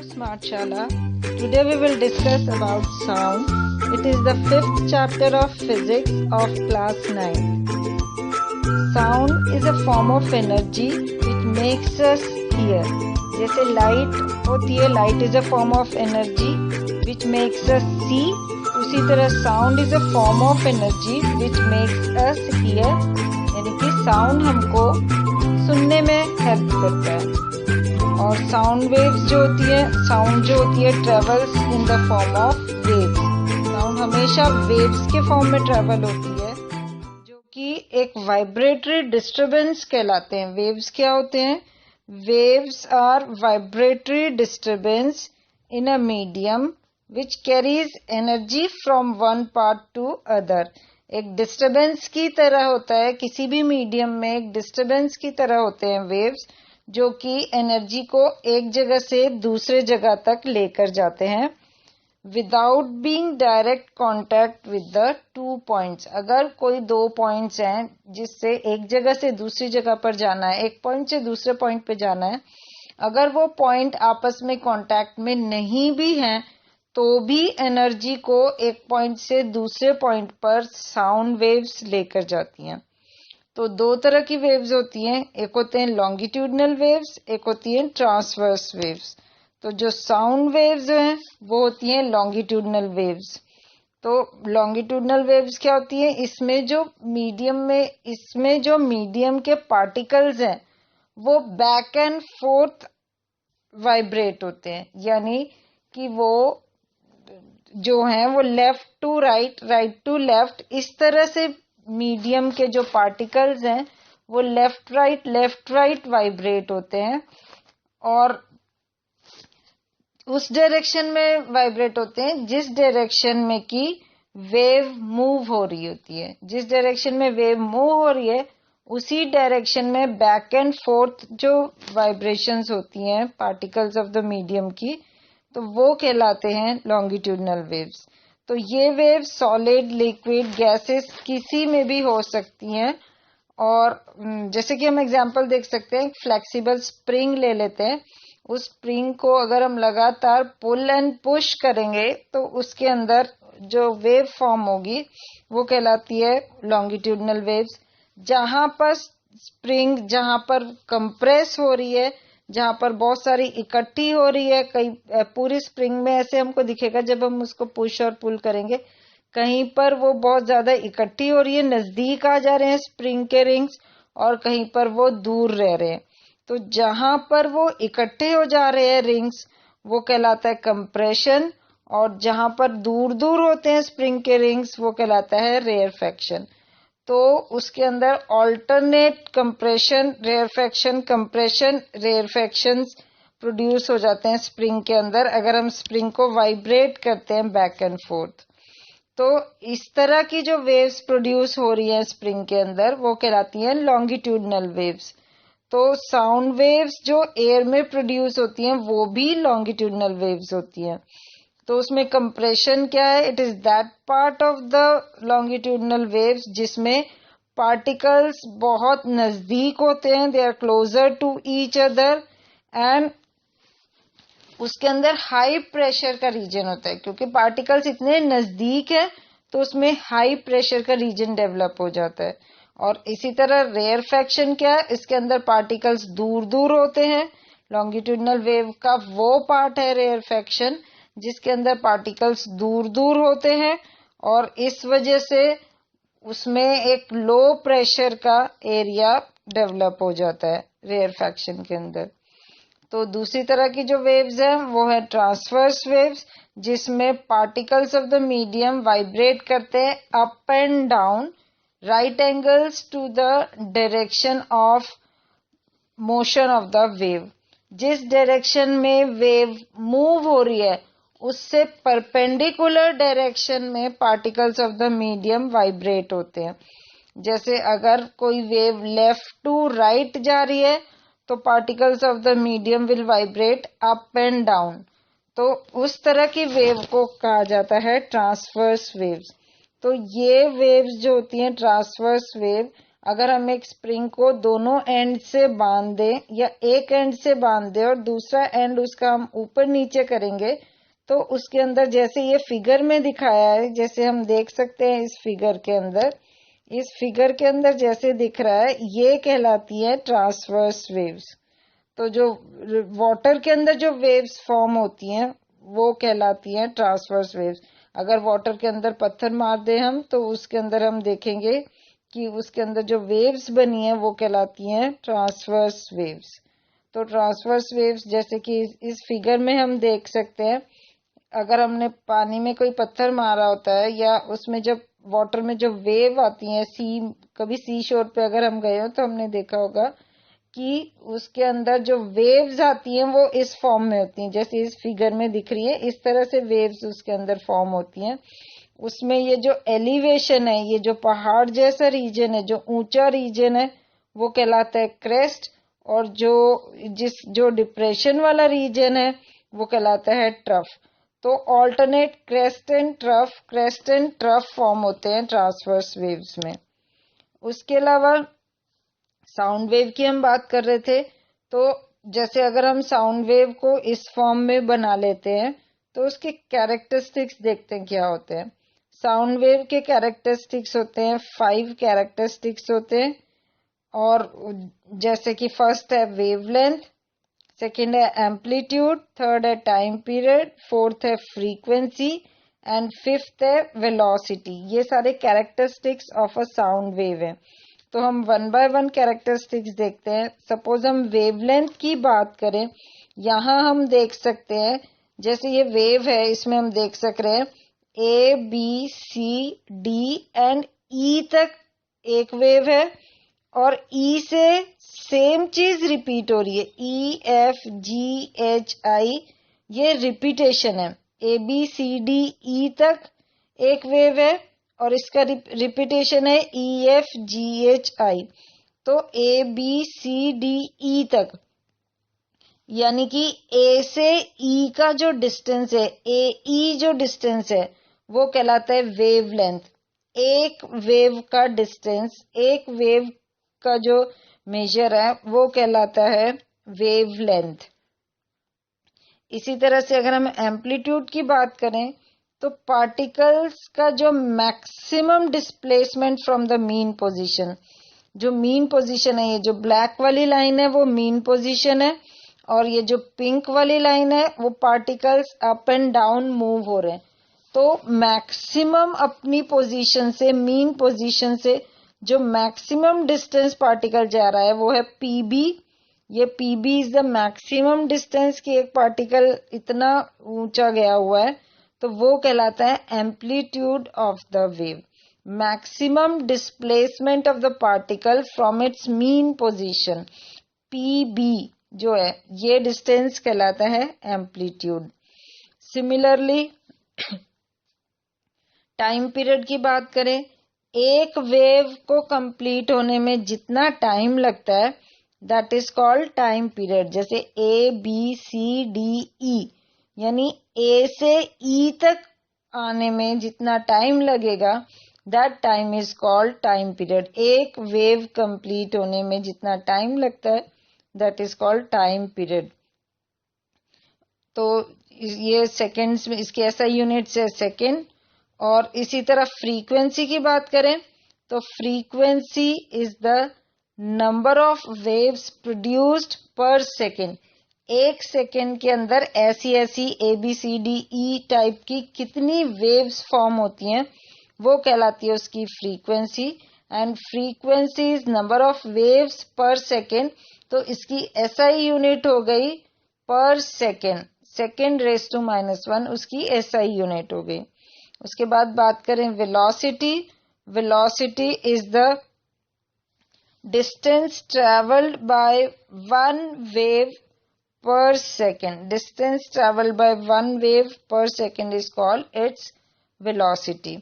Smartshala. Today we will discuss about sound. It is the fifth chapter of physics of class 9. Sound is a form of energy which makes us hear. जैसे light होती है, light is a form of energy which makes us see. उसी तरह sound is a form of energy which makes us hear. यानी कि sound हमको सुनने में हेल्प करता है. और साउंड वेव्स जो होती है, साउंड जो होती है travels in the form of waves. Sound हमेशा वेव्स के फॉर्म में ट्रेवल होती है, जो कि एक वाइब्रेटरी डिस्टरबेंस कहलाते हैं. वेव्स क्या होते हैं? Waves are vibratory disturbance in a medium which carries energy from one part to other. एक डिस्टरबेंस की तरह होता है, किसी भी मीडियम में एक डिस्टरबेंस की तरह होते हैं वेव्स, जो कि एनर्जी को एक जगह से दूसरे जगह तक लेकर जाते हैं without being direct contact with the 2 points. अगर कोई 2 पॉइंट्स हैं जिससे एक जगह से दूसरी जगह पर जाना है, एक पॉइंट से दूसरे पॉइंट पे जाना है, अगर वो पॉइंट आपस में कांटेक्ट में नहीं भी हैं, तो भी एनर्जी को एक पॉइंट से दूसरे पॉइंट पर साउंड वेव्स लेकर जाती हैं. तो 2 तरह की वेव्स होती हैं, एक होते हैं लॉन्गिट्यूडनल वेव्स, एक होती हैं ट्रांसवर्स वेव्स. तो जो साउंड वेव्स हैं वो होती हैं लॉन्गिट्यूडनल वेव्स. तो लॉन्गिट्यूडनल वेव्स क्या होती हैं? इसमें जो मीडियम के पार्टिकल्स हैं वो बैक एंड फोर्थ वाइब्रेट होते हैं. यानी कि वो जो हैं वो left to right, right to left, इस तरह से मीडियम के जो पार्टिकल्स हैं वो लेफ्ट राइट वाइब्रेट होते हैं और उस डायरेक्शन में वाइब्रेट होते हैं जिस डायरेक्शन में की वेव मूव हो रही होती है. जिस डायरेक्शन में वेव मूव हो रही है उसी डायरेक्शन में बैक एंड फोर्थ जो वाइब्रेशंस होती हैं पार्टिकल्स ऑफ द मीडियम की, तो वो कहलाते हैं लॉन्गिट्यूडनल वेव्स. तो ये वेव सॉलिड, लिक्विड, गैसेस किसी में भी हो सकती हैं. और जैसे कि हम एग्जांपल देख सकते हैं, फ्लेक्सिबल स्प्रिंग ले लेते हैं. उस स्प्रिंग को अगर हम लगातार पुल एंड पुश करेंगे तो उसके अंदर जो वेव फॉर्म होगी वो कहलाती है लॉन्गिट्यूडनल वेव्स. जहां पर स्प्रिंग, जहां पर कंप्रेस हो रही है, जहां पर बहुत सारी इकट्ठी हो रही है, कई पूरी स्प्रिंग में ऐसे हमको दिखेगा जब हम उसको पुश और पुल करेंगे, कहीं पर वो बहुत ज्यादा इकट्ठी हो रही है, नजदीक आ जा रहे हैं स्प्रिंग के रिंग्स, और कहीं पर वो दूर रह रहे हैं. तो जहां पर वो इकट्ठे हो जा रहे हैं रिंग्स वो कहलाता है कंप्रेशन, और जहां पर दूर दूर होते हैं स्प्रिंग के रिंग्स वो कहलाता है रेयरफैक्शन. तो उसके अंदर ऑल्टरनेट कंप्रेशन, रेयरफैक्शन प्रोड्यूस हो जाते हैं स्प्रिंग के अंदर अगर हम स्प्रिंग को वाइब्रेट करते हैं बैक एंड फोर्थ. तो इस तरह की जो वेव्स प्रोड्यूस हो रही हैं स्प्रिंग के अंदर वो कहलाती हैं लॉन्गिट्यूडनल वेव्स. तो साउंड वेव्स जो एयर में प्रोड्यूस होती हैं वो भी लॉन्गिट्यूडनल वेव्स होती हैं. तो उसमें कंप्रेशन क्या है? It is that part of the longitudinal waves जिसमें पार्टिकल्स बहुत नजदीक होते हैं, they are closer to each other, and उसके अंदर हाई प्रेशर का रीजन होता है. क्योंकि पार्टिकल्स इतने नजदीक है तो उसमें हाई प्रेशर का रीजन डेवलप हो जाता है. और इसी तरह रेयरफैक्शन क्या है? इसके अंदर पार्टिकल्स दूर दूर होते हैं. लॉन्गिट्यूडनल वेव का वो पार्ट है रेयरफैक्शन जिसके अंदर पार्टिकल्स दूर दूर होते हैं, और इस वजह से उसमें एक लो प्रेशर का एरिया डेवलप हो जाता है रेयरफैक्शन के अंदर. तो दूसरी तरह की जो वेव्स हैं वो है ट्रांसवर्स वेव्स, जिसमें particles of the medium vibrate करते हैं up and down, right angles to the direction of motion of the wave. जिस डायरेक्शन में वेव मूव हो रही है उससे परपेंडिकुलर डायरेक्शन में particles of the medium vibrate होते हैं. जैसे अगर कोई वेव लेफ्ट टू राइट जा रही है तो particles of the medium will vibrate up and down. तो उस तरह की वेव को कहा जाता है ट्रांसवर्स वेव्स. तो ये वेव्स जो होती हैं ट्रांसवर्स वेव अगर हम एक स्प्रिंग को दोनों एंड से बांध दें या एक एंड से बांध दें और दूसरा एंड उसका हम ऊपर नीचे करेंगे तो उसके अंदर जैसे ये फिगर में दिखाया है, जैसे हम देख सकते हैं इस फिगर के अंदर जैसे दिख रहा है, ये कहलाती है ट्रांसवर्स वेव्स। तो जो वाटर के अंदर जो वेव्स फॉर्म होती हैं वो कहलाती हैं ट्रांसवर्स वेव्स। अगर वाटर के अंदर पत्थर मार दे हम तो उसके अंदर हम देखेंगे कि उसके अंदर जो वेव्स बनी है वो कहलाती हैं ट्रांसवर्स वेव्स। तो ट्रांसवर्स वेव्स जैसे कि इस फिगर में हम देख सकते हैं, अगर हमने पानी में कोई पत्थर मारा होता है या उसमें जब वाटर में जो वेव आती है, कभी सी शोर पे अगर हम गए हो तो हमने देखा होगा कि उसके अंदर जो वेव्स आती हैं वो इस फॉर्म में होती हैं, जैसे इस फिगर में दिख रही है इस तरह से वेव्स उसके अंदर फॉर्म होती हैं। उसमें ये जो एलिवेशन है, ये जो पहाड़ जैसा रीजन है, जो ऊंचा रीजन है वो कहलाता है क्रेस्ट, और जो डिप्रेशन वाला रीजन है वो कहलाता है ट्रफ। तो alternate crest and trough form होते हैं ट्रांसवर्स वेव्स में। उसके अलावा साउंड वेव की हम बात कर रहे थे, तो जैसे अगर हम साउंड वेव को इस फॉर्म में बना लेते हैं तो उसके कैरेक्टरिस्टिक्स देखते हैं क्या होते हैं। साउंड वेव के कैरेक्टरिस्टिक्स होते हैं 5 कैरेक्टरिस्टिक्स होते हैं, और जैसे कि फर्स्ट है वेवलेंथ, सेकंड है एम्पलीट्यूड, थर्ड है टाइम पीरियड, फोर्थ है फ्रीक्वेंसी एंड फिफ्थ है वेलोसिटी। ये सारे characteristics of a sound wave है। तो हम वन बाय वन कैरेक्टरिस्टिक्स देखते हैं। सपोज हम वेवलेंथ की बात करें, यहाँ हम देख सकते हैं जैसे ये वेव है, इसमें हम देख सक रहे हैं A B C D and E तक एक वेव है, और ई से सेम चीज रिपीट हो रही है, E F G H I, ये रिपीटेशन है। ए बी सी डी ई तक एक वेव है और इसका रिपीटेशन है E F G H I. तो ए बी सी डी ई तक, यानी कि ए से ई का जो डिस्टेंस है, ए ई जो डिस्टेंस है वो कहलाता है वेवलेंथ। एक वेव का डिस्टेंस, एक वेव का जो मेजर है वो कहलाता है वेवलेंथ। इसी तरह से अगर हम एम्पलीट्यूड की बात करें तो पार्टिकल्स का जो maximum displacement from the mean position, जो मीन पोजीशन है, ये जो ब्लैक वाली लाइन है वो मीन पोजीशन है, और ये जो पिंक वाली लाइन है वो particles up and down move हो रहे हैं। तो मैक्सिमम अपनी पोजीशन से, मीन पोजीशन से जो मैक्सिमम डिस्टेंस पार्टिकल जा रहा है वो है पीबी। ये PB is the maximum distance कि एक पार्टिकल इतना ऊंचा गया हुआ है, तो वो कहलाता है amplitude of the wave. Maximum displacement of the particle from its mean position, PB जो है ये डिस्टेंस कहलाता है एम्पलीट्यूड। सिमिलरली टाइम पीरियड की बात करें, एक वेव को कंप्लीट होने में जितना टाइम लगता है that is called time period. जैसे ए बी सी डी ई, यानी ए से ई तक आने में जितना टाइम लगेगा that time is called time period. एक वेव कंप्लीट होने में जितना टाइम लगता है that is called time period. तो ये सेकेंड्स में, इसके ऐसा यूनिट्स है सेकेंड। और इसी तरह फ्रीक्वेंसी की बात करें तो frequency is the number of waves produced per second. एक सेकेंड के अंदर ऐसी A B C D E type की कितनी वेव्स फॉर्म होती हैं वो कहलाती है उसकी frequency. And frequency is number of waves पर सेकेंड, तो इसकी एसआई यूनिट हो गई पर सेकेंड, सेकेंड रेज टू -1 उसकी एसआई यूनिट हो गई। उसके बाद बात करें velocity, velocity is the distance travelled by one wave per second. Distance traveled by one wave per second is called its velocity.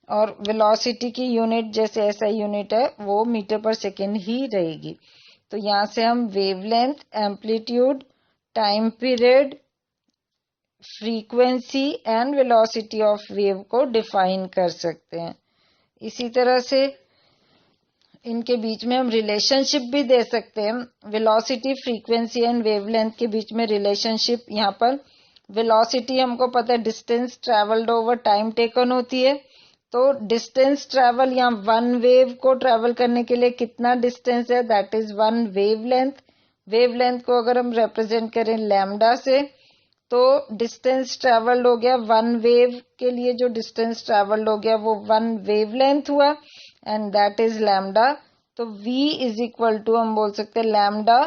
और velocity की यूनिट जैसे ऐसा यूनिट है वो मीटर पर सेकेंड ही रहेगी। तो यहाँ से हम wavelength, amplitude, time period, frequency and velocity of wave को डिफाइन कर सकते हैं। इसी तरह से इनके बीच में हम रिलेशनशिप भी दे सकते हैं। वेलोसिटी, फ्रीक्वेंसी एंड वेवलेंथ के बीच में रिलेशनशिप। यहाँ पर वेलोसिटी हमको पता है distance travelled over time taken होती है। तो डिस्टेंस ट्रेवल, यहाँ वन वेव को ट्रेवल करने के लिए कितना डिस्टेंस है, that is one wavelength. Wavelength को अगर हम रिप्रेजेंट करें लैम्डा से, तो डिस्टेंस ट्रेवल्ड हो गया वन वेव के लिए, जो डिस्टेंस ट्रेवल्ड हो गया वो वन वेवलेंथ हुआ एंड दैट इज लैम्डा। तो v इज इक्वल टू हम बोल सकते हैं लैम्डा,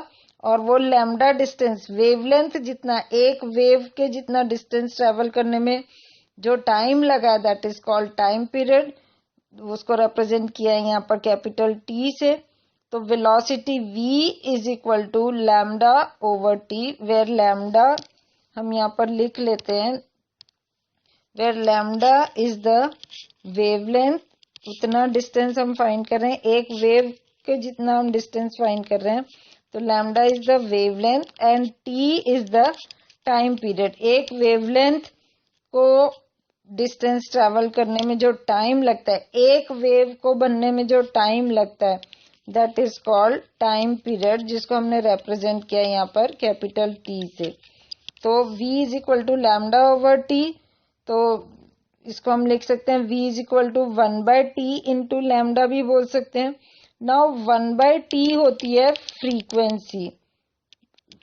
और वो लैम्डा डिस्टेंस वेवलेंथ जितना, एक वेव के जितना डिस्टेंस ट्रेवल करने में जो टाइम लगा that is called time period. उसको रिप्रेजेंट किया है यहाँ पर कैपिटल T से। तो velocity v is equal to lambda over t, where lambda हम यहाँ पर लिख लेते हैं, where lambda is the wavelength. उतना डिस्टेंस हम फाइंड कर रहे हैं, एक वेव के जितना हम डिस्टेंस फाइंड कर रहे हैं। तो lambda is the wavelength and T is the time period. एक वेवलेंथ को डिस्टेंस ट्रेवल करने में जो टाइम लगता है, एक वेव को बनने में जो टाइम लगता है, that is called time period, जिसको हमने रिप्रेजेंट किया यहाँ पर कैपिटल T से। तो v is equal to lambda over T, तो इसको हम लिख सकते हैं v is equal to 1/t into lambda भी बोल सकते हैं। नाउ 1/t होती है फ्रीक्वेंसी,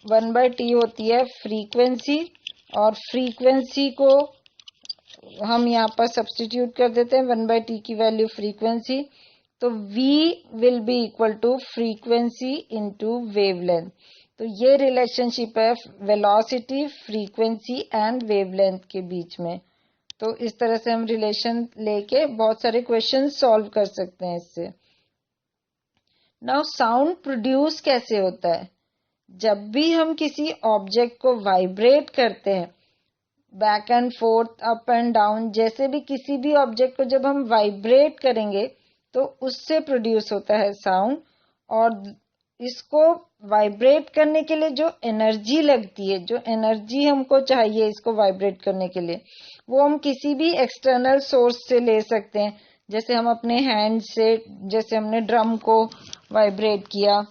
1/t होती है फ्रीक्वेंसी, और फ्रीक्वेंसी को हम यहाँ पर सब्स्टिट्यूट कर देते हैं 1/t की वैल्यू फ्रीक्वेंसी। तो v will be equal to frequency into wavelength. तो ये रिलेशनशिप है वेलोसिटी, फ्रीक्वेंसी एंड वेवलेंथ के बीच में। तो इस तरह से हम रिलेशन लेके बहुत सारे क्वेश्चन सॉल्व कर सकते हैं इससे। नाउ साउंड प्रोड्यूस कैसे होता है? जब भी हम किसी ऑब्जेक्ट को वाइब्रेट करते हैं, back and fourth, up and down, जैसे भी किसी भी ऑब्जेक्ट को जब हम वाइब्रेट करेंगे तो उससे प्रोड्यूस होता है साउंड। और इसको वाइब्रेट करने के लिए जो एनर्जी लगती है, जो एनर्जी हमको चाहिए इसको वाइब्रेट करने के लिए, वो हम किसी भी एक्सटर्नल सोर्स से ले सकते हैं। जैसे हम अपने हैंड से, जैसे हमने ड्रम को वाइब्रेट किया,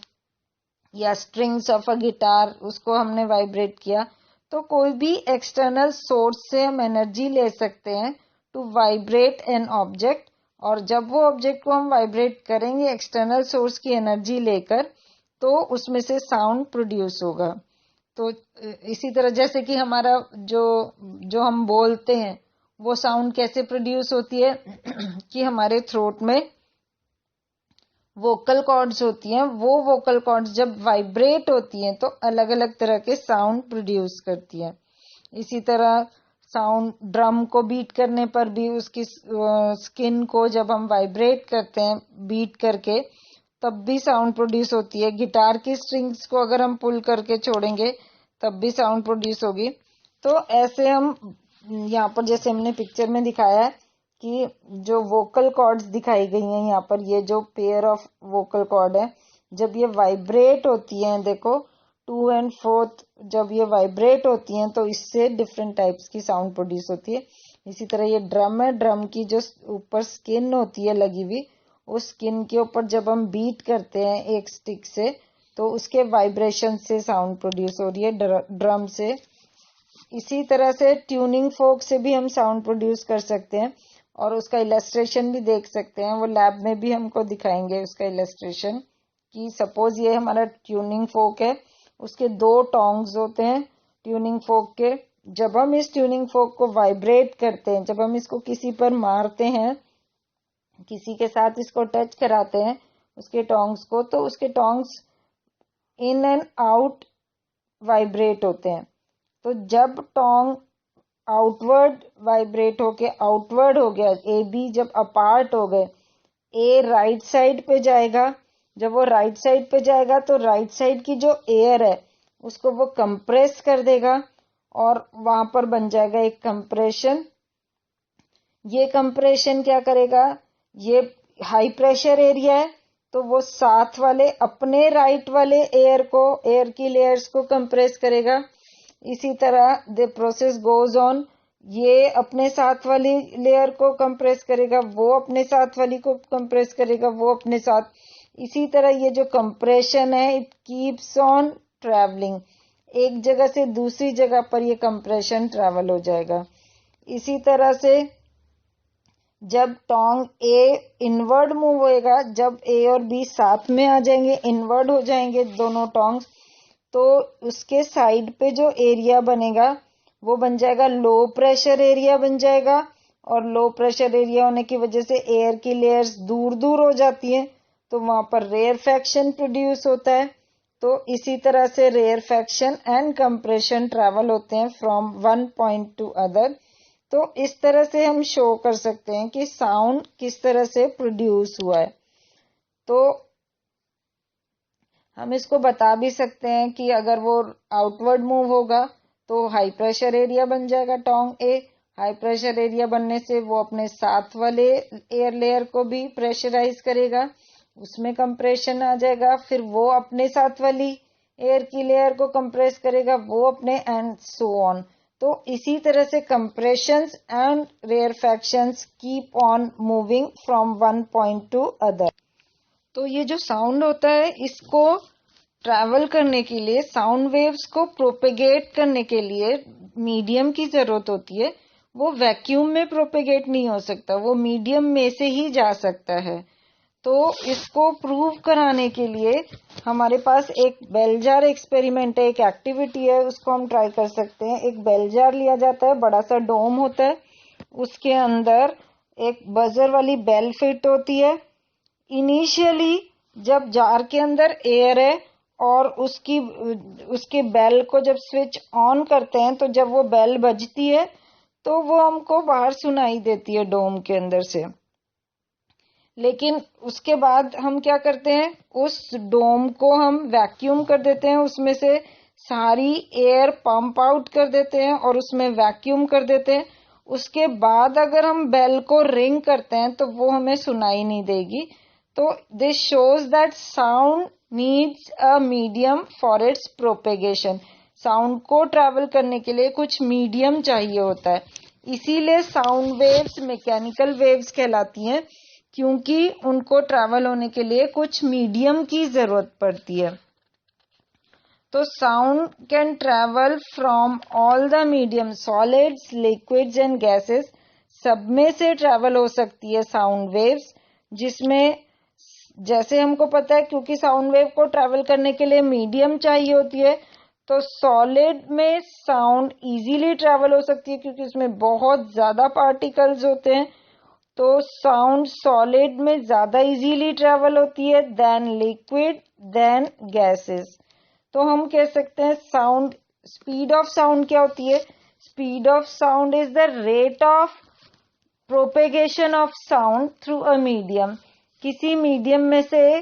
या स्ट्रिंग्स ऑफ अ गिटार उसको हमने वाइब्रेट किया, तो कोई भी एक्सटर्नल सोर्स से हम एनर्जी ले सकते हैं टू वाइब्रेट एन ऑब्जेक्ट। और जब वो ऑब्जेक्ट को हम वाइब्रेट करेंगे एक्सटर्नल सोर्स की एनर्जी लेकर, तो उसमें से साउंड प्रोड्यूस होगा। तो इसी तरह जैसे कि हमारा जो हम बोलते हैं वो साउंड कैसे प्रोड्यूस होती है कि हमारे थ्रोट में वोकल कॉर्ड्स होती हैं, वो वोकल कॉर्ड्स जब वाइब्रेट होती हैं तो अलग अलग तरह के साउंड प्रोड्यूस करती हैं। इसी तरह साउंड, ड्रम को बीट करने पर भी उसकी स्किन को जब हम वाइब्रेट करते हैं बीट करके, तब भी साउंड प्रोड्यूस होती है। गिटार की स्ट्रिंग्स को अगर हम पुल करके छोड़ेंगे तब भी साउंड प्रोड्यूस होगी। तो ऐसे हम यहाँ पर जैसे हमने पिक्चर में दिखाया है कि जो वोकल कॉर्ड्स दिखाई गई हैं यहाँ पर, ये जो पेयर ऑफ वोकल कॉर्ड है, जब ये वाइब्रेट होती हैं, देखो 2 and 4th, जब ये वाइब्रेट होती हैं तो इससे डिफरेंट टाइप्स की साउंड प्रोड्यूस होती है। इसी तरह ये ड्रम है, ड्रम की जो ऊपर स्किन होती है लगी हुई, उस स्किन के ऊपर जब हम बीट करते हैं एक स्टिक से, तो उसके वाइब्रेशन से साउंड प्रोड्यूस हो रही है ड्रम से। इसी तरह से ट्यूनिंग फोक से भी हम साउंड प्रोड्यूस कर सकते हैं, और उसका इलस्ट्रेशन भी देख सकते हैं। वो लैब में भी हमको दिखाएंगे उसका इलस्ट्रेशन, कि सपोज ये हमारा ट्यूनिंग फोक है, उसके 2 टोंग्स होते हैं ट्यूनिंग फोक के। जब हम इस ट्यूनिंग फोक को वाइब्रेट करते हैं, जब हम इसको किसी पर मारते हैं, किसी के साथ इसको टच कराते हैं उसके टोंग्स को, तो उसके tongs in and out vibrate होते हैं। तो जब टोंग आउटवर्ड वाइब्रेट होके आउटवर्ड हो गया, ए बी जब अपार्ट हो गए, ए राइट साइड पे जाएगा। जब वो राइट साइड पे जाएगा तो राइट साइड की जो एयर है उसको वो कंप्रेस कर देगा, और वहां पर बन जाएगा एक कंप्रेशन। ये कंप्रेशन क्या करेगा, ये हाई प्रेशर एरिया है तो वो साथ वाले अपने राइट वाले एयर की लेयर्स को कंप्रेस करेगा। इसी तरह द प्रोसेस गोज ऑन, ये अपने साथ वाली लेयर को कंप्रेस करेगा, वो अपने साथ वाली को कंप्रेस करेगा, वो अपने साथ। इसी तरह ये जो कंप्रेशन है, इट कीप्स ऑन ट्रैवलिंग, एक जगह से दूसरी जगह पर ये कंप्रेशन ट्रैवल हो जाएगा। इसी तरह से जब टोंग ए इनवर्ड मूव होएगा, जब ए और बी साथ में आ जाएंगे, इनवर्ड हो जाएंगे दोनों टोंग्स, तो उसके साइड पे जो एरिया बनेगा वो बन जाएगा लो प्रेशर एरिया बन जाएगा। और लो प्रेशर एरिया होने की वजह से एयर की लेयर्स दूर दूर हो जाती है, तो वहां पर रेयरफैक्शन प्रोड्यूस होता है। तो इसी तरह से रेयरफैक्शन एंड कंप्रेशन ट्रैवल होते हैं from one point to other. तो इस तरह से हम शो कर सकते हैं कि साउंड किस तरह से प्रोड्यूस हुआ है। तो हम इसको बता भी सकते हैं कि अगर वो आउटवर्ड मूव होगा तो हाई प्रेशर एरिया बन जाएगा टोंग ए। हाई प्रेशर एरिया बनने से वो अपने साथ वाले एयर लेयर को भी प्रेशराइज करेगा, उसमें कंप्रेशन आ जाएगा, फिर वो अपने साथ वाली एयर की लेयर को कंप्रेस करेगा, वो अपने, एंड सो ऑन। तो इसी तरह से compressions and rarefactions keep on moving from one point to other. तो ये जो साउंड होता है, इसको ट्रैवल करने के लिए, साउंड वेव्स को प्रोपेगेट करने के लिए मीडियम की जरूरत होती है। वो वैक्यूम में प्रोपेगेट नहीं हो सकता, वो मीडियम में से ही जा सकता है। तो इसको प्रूव कराने के लिए हमारे पास एक बेल जार एक्सपेरिमेंट है, एक एक्टिविटी है, उसको हम ट्राई कर सकते हैं। एक बेल जार लिया जाता है, बड़ा सा डोम होता है, उसके अंदर एक बजर वाली बेल फिट होती है। इनिशियली जब जार के अंदर एयर है और उसके बेल को जब स्विच ऑन करते हैं, तो जब वो बेल बजती है तो वो हमको बाहर सुनाई देती है डोम के अंदर से। लेकिन उसके बाद हम क्या करते हैं, उस डोम को हम वैक्यूम कर देते हैं, उसमें से सारी एयर पंप आउट कर देते हैं और उसमें वैक्यूम कर देते हैं। उसके बाद अगर हम बेल को रिंग करते हैं तो वो हमें सुनाई नहीं देगी। तो this shows that sound needs a medium for its propagation. Sound को ट्रैवल करने के लिए कुछ मीडियम चाहिए होता है, इसीलिए साउंड वेव्स मैकेनिकल वेव्स कहलाती हैं, क्योंकि उनको ट्रैवल होने के लिए कुछ मीडियम की जरूरत पड़ती है। तो sound can travel from all the medium, solids, liquids and gases, सब में से ट्रैवल हो सकती है साउंड वेव्स। जिसमें जैसे हमको पता है, क्योंकि साउंड वेव को ट्रैवल करने के लिए मीडियम चाहिए होती है, तो सॉलिड में साउंड इजीली ट्रैवल हो सकती है क्योंकि उसमें बहुत ज्यादा पार्टिकल्स होते हैं। तो साउंड सॉलिड में ज्यादा इजीली ट्रैवल होती है देन लिक्विड देन गैसेस। तो हम कह सकते हैं साउंड, स्पीड ऑफ साउंड क्या होती है? Speed of sound is the rate of propagation of sound through a medium. किसी मीडियम में से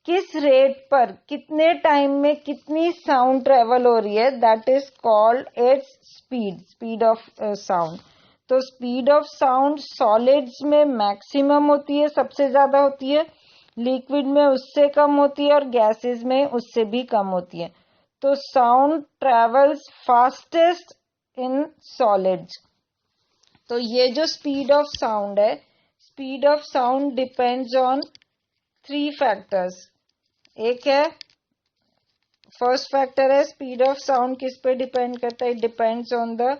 किस रेट पर कितने टाइम में कितनी साउंड ट्रेवल हो रही है, that is called its speed, speed of sound. तो स्पीड ऑफ साउंड सॉलिड्स में मैक्सिमम होती है, सबसे ज्यादा होती है, लिक्विड में उससे कम होती है और गैसेस में उससे भी कम होती है। तो sound travels fastest in solids. तो ये जो स्पीड ऑफ साउंड है, speed of sound depends on 3 factors. एक है, फर्स्ट फैक्टर है स्पीड ऑफ साउंड किस पे डिपेंड करता है? It depends on the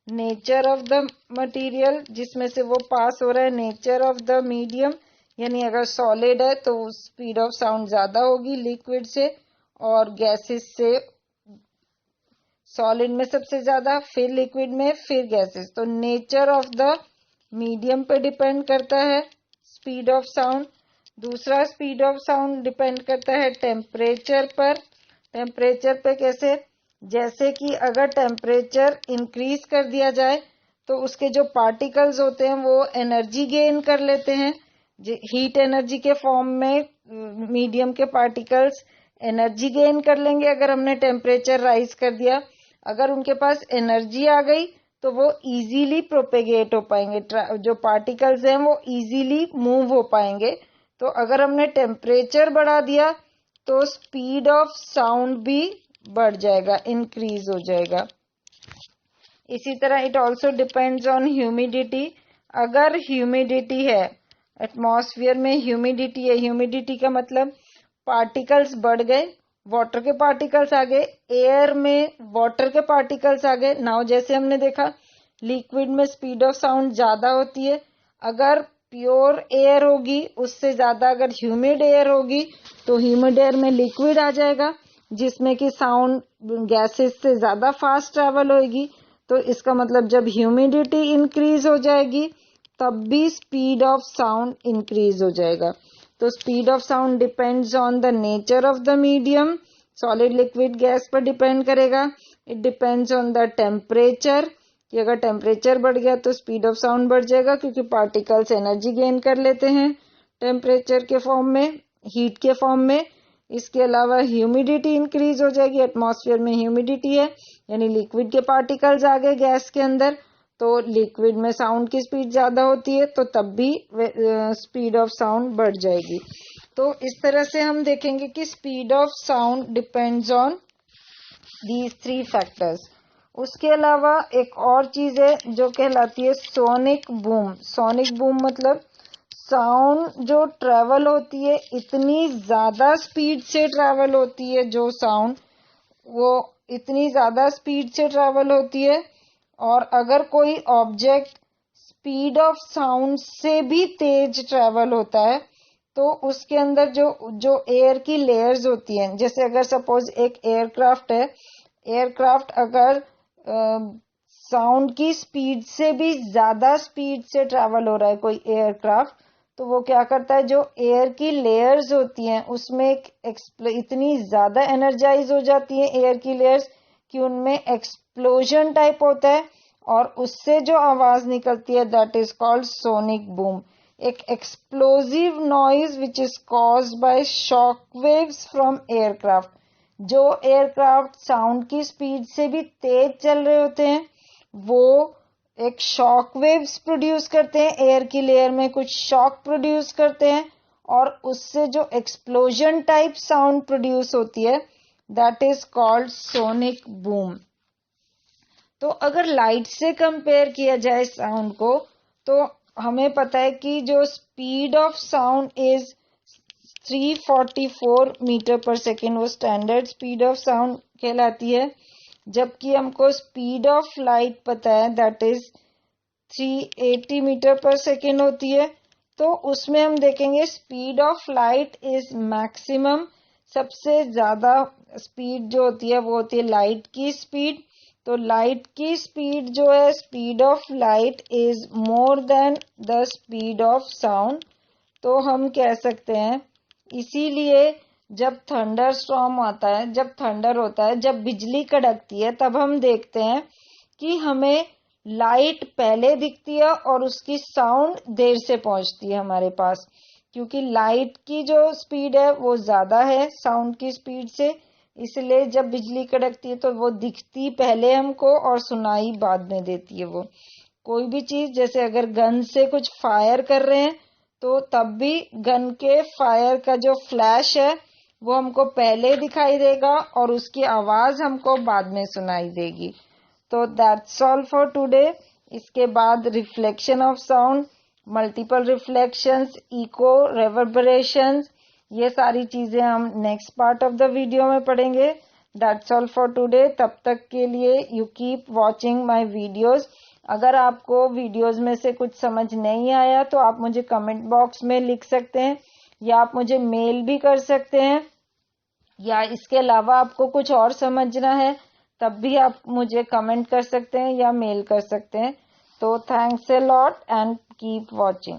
nature of the material जिसमें से वो पास हो रहा है, नेचर ऑफ द मीडियम, यानी अगर सॉलिड है तो स्पीड ऑफ साउंड ज्यादा होगी लिक्विड से, और गैसेस से सॉलिड में सबसे ज्यादा, फिर लिक्विड में, फिर गैसेस। तो नेचर ऑफ द मीडियम पे डिपेंड करता है स्पीड ऑफ साउंड। दूसरा, स्पीड ऑफ साउंड डिपेंड करता है टेम्परेचर पर। टेम्परेचर पे कैसे? जैसे कि अगर टेम्परेचर इंक्रीज कर दिया जाए तो उसके जो पार्टिकल्स होते हैं वो एनर्जी गेन कर लेते हैं, हीट एनर्जी के फॉर्म में मीडियम के पार्टिकल्स एनर्जी गेन कर लेंगे अगर हमने टेम्परेचर राइज कर दिया। अगर उनके पास एनर्जी आ गई तो वो इजीली प्रोपेगेट हो पाएंगे, जो पार्टिकल्स हैं वो इजीली मूव हो पाएंगे। तो अगर हमने टेम्परेचर बढ़ा दिया तो स्पीड ऑफ साउंड भी बढ़ जाएगा, इंक्रीज हो जाएगा। इसी तरह it also depends on humidity. अगर ह्यूमिडिटी है एटमॉस्फेयर में ह्यूमिडिटी है, ह्यूमिडिटी का मतलब पार्टिकल्स बढ़ गए, वाटर के पार्टिकल्स आ गए, एयर में वाटर के पार्टिकल्स आ गए। नाउ जैसे हमने देखा लिक्विड में स्पीड ऑफ साउंड ज्यादा होती है, अगर प्योर एयर होगी उससे ज्यादा अगर ह्यूमिड एयर होगी तो ह्यूमिड एयर में लिक्विड आ जाएगा जिसमें कि साउंड गैसेस से ज्यादा फास्ट ट्रेवल होगी। तो इसका मतलब जब ह्यूमिडिटी इंक्रीज हो जाएगी तब भी स्पीड ऑफ साउंड इंक्रीज हो जाएगा। तो speed of sound depends on the nature of the medium, solid liquid gas पर डिपेंड करेगा। It depends on the temperature, कि अगर टेम्परेचर बढ़ गया तो स्पीड ऑफ साउंड बढ़ जाएगा क्योंकि पार्टिकल्स एनर्जी गेन कर लेते हैं टेम्परेचर के फॉर्म में, हीट के फॉर्म में। इसके अलावा ह्यूमिडिटी इंक्रीज हो जाएगी, एटमॉस्फेयर में ह्यूमिडिटी है यानी लिक्विड के पार्टिकल्स आ गए गैस के अंदर, तो लिक्विड में साउंड की स्पीड ज्यादा होती है तो तब भी स्पीड ऑफ साउंड बढ़ जाएगी। तो इस तरह से हम देखेंगे कि speed of sound depends on these 3 factors. उसके अलावा एक और चीज है जो कहलाती है सोनिक बूम। सोनिक बूम मतलब साउंड जो ट्रेवल होती है इतनी ज्यादा स्पीड से ट्रेवल होती है, जो साउंड वो इतनी ज्यादा स्पीड से ट्रेवल होती है, और अगर कोई ऑब्जेक्ट स्पीड ऑफ साउंड से भी तेज ट्रेवल होता है तो उसके अंदर जो एयर की लेयर्स होती हैं, जैसे अगर सपोज एक एयरक्राफ्ट है, एयरक्राफ्ट अगर साउंड की स्पीड से भी ज्यादा स्पीड से ट्रैवल हो रहा है कोई एयरक्राफ्ट, तो वो क्या करता है, जो एयर की लेयर्स होती हैं उसमें इतनी ज्यादा एनर्जाइज हो जाती है एयर की लेयर्स कि उनमें एक्सप्लोजन टाइप होता है और उससे जो आवाज निकलती है that is called sonic boom. एक explosive noise which is caused by shock waves from aircraft. जो एयरक्राफ्ट साउंड की स्पीड से भी तेज चल रहे होते हैं वो एक शॉक वेव्स प्रोड्यूस करते हैं, एयर की लेयर में कुछ शॉक प्रोड्यूस करते हैं और उससे जो एक्सप्लोजन टाइप साउंड प्रोड्यूस होती है that is called sonic boom. तो अगर लाइट से कंपेयर किया जाए साउंड को तो हमें पता है कि जो speed of sound is 344 meter per second, वो स्टैंडर्ड स्पीड ऑफ साउंड कहलाती है, जबकि हमको स्पीड ऑफ लाइट पता है that is 380 meter per second होती है। तो उसमें हम देखेंगे speed of light is maximum, सबसे ज्यादा स्पीड जो होती है वो होती है लाइट की स्पीड। तो लाइट की स्पीड जो है, speed of light is more than the speed of sound. तो हम कह सकते हैं इसीलिए जब थंडर स्टॉर्म आता है, जब थंडर होता है, जब बिजली कड़कती है तब हम देखते हैं कि हमें लाइट पहले दिखती है और उसकी साउंड देर से पहुंचती है हमारे पास, क्योंकि लाइट की जो स्पीड है वो ज्यादा है साउंड की स्पीड से। इसलिए जब बिजली कड़कती है तो वो दिखती पहले हमको और सुनाई बाद में देती है। वो कोई भी चीज, जैसे अगर गन से कुछ फायर कर रहे हैं तो तब भी गन के फायर का जो फ्लैश है वो हमको पहले दिखाई देगा और उसकी आवाज हमको बाद में सुनाई देगी। तो दैट्स ऑल फॉर टुडे। इसके बाद reflection of sound, multiple reflections, echo, reverberations, ये सारी चीजें हम next part of the video में पढ़ेंगे। That's all for today. तब तक के लिए you keep watching my videos. अगर आपको वीडियोस में से कुछ समझ नहीं आया तो आप मुझे कमेंट बॉक्स में लिख सकते हैं या आप मुझे मेल भी कर सकते हैं, या इसके अलावा आपको कुछ और समझना है तब भी आप मुझे कमेंट कर सकते हैं या मेल कर सकते हैं। तो thanks a lot and keep watching.